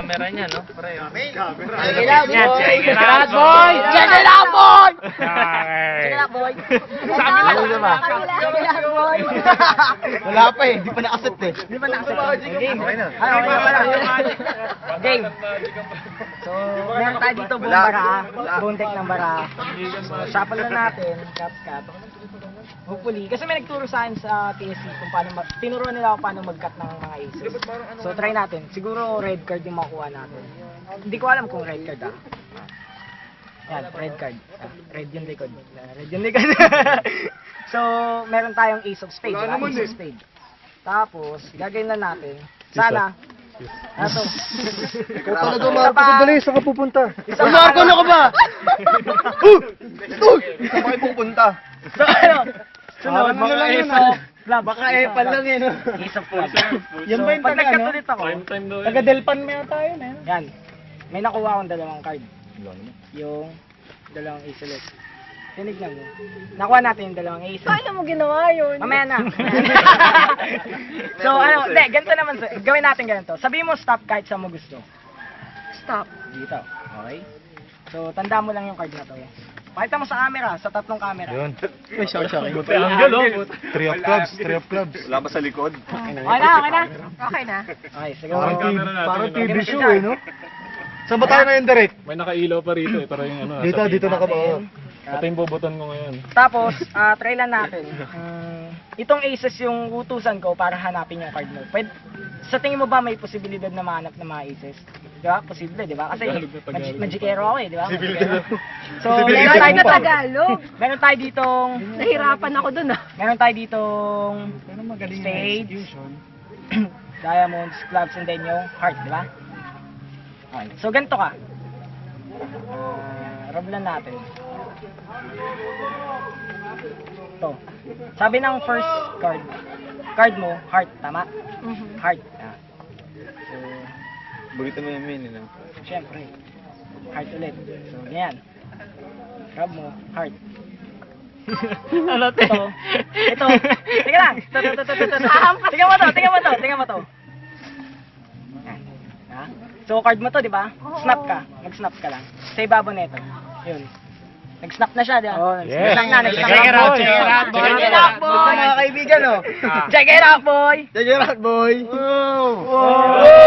camera niya, no? Pre, Check it out, boy! Check it out, boy! Check it out, boy! Check it out, boy! Sabi na ba? Check it out, boy! Wala pa eh, di pa nakaset eh. Di ba nakaset? Game. Okay na pala. Game. So, meron tayo dito buong bara. Buong deck ng bara. So, shuffle na natin. Cut. Hopefully. Kasi may nagturo sa akin sa TSC kung paano tinuro nila ako paano mag-cut ng mga aces. So, try natin. Siguro red card yung makuha natin. Hindi ko alam kung red card Yan, red card. Red yung likod. So, meron tayong ace of spade. Ace of spade. Tapos, gagawin na natin. Sana. Ato. Ikaw talaga makapagdali, saan ka pupunta? Isang Marco, ano ka ba? Saan ka pupunta? So, ano? Sunod, Mga mga ace ace of- of club. Baka epal lang yun. Ace of club. Yan ba yung pag taga, nag-cut ano? ulit ako, Taga-Delpan mo yata yun eh. yan. May nakuha akong dalawang card. Yung dalawang ace ulit. Tinignan mo. Nakuha natin yung dalawang ace. Paano mo ginawa yun? Mamaya na. So, ano, hindi, ganito naman. Gawin natin ganito. Sabihin mo stop kahit saan mo gusto. Stop. Dito. Okay? So, tanda mo lang yung card na to. Pakita mo sa camera, sa tatlong camera. Yun. Ay, sorry. Triangle, oh. Three of clubs. Wala ba sa likod? Okay na. Okay na. Okay, sige. Parang TV show eh, no? Saan ba tayo ngayon, Derek? May nakailaw pa rito eh, pero yung ano, Dito nakabao. ito yung bubutan ko ngayon. Tapos, try lang natin. Itong aces yung utusan ko para hanapin yung card mo. Pwede, sa tingin mo ba may posibilidad na mahanap ng mga aces? Di ba? Posible, di ba? Kasi magikero ako eh, di ba? So, meron tayo dito. Tagalog. Meron tayo ditong Nahirapan ako dun ah. meron tayo ditong spades, diamonds, clubs, and then yung heart, di ba? Okay. So, ganito ka. Rub lang natin. Ito. Sabi ng first card mo, heart, tama? Heart. So, Bagito mo yung main, eh. syempre, heart ulit. So, ganyan. Rub mo, heart. Ano, te? Ito. Tingnan lang. Ito. Tingnan mo to. Yan. Ha? So, card mo to, di ba? Snap ka. Mag-snap ka lang. Sa ibabaw nito. Yun. Nag-snap na siya, di ba? Yes. Nag-snap Check it out, boy. check it out, boy. Check it out, boy. Basta mga kaibigan, oh. Check it out, boy. Check it out, boy. Whoa.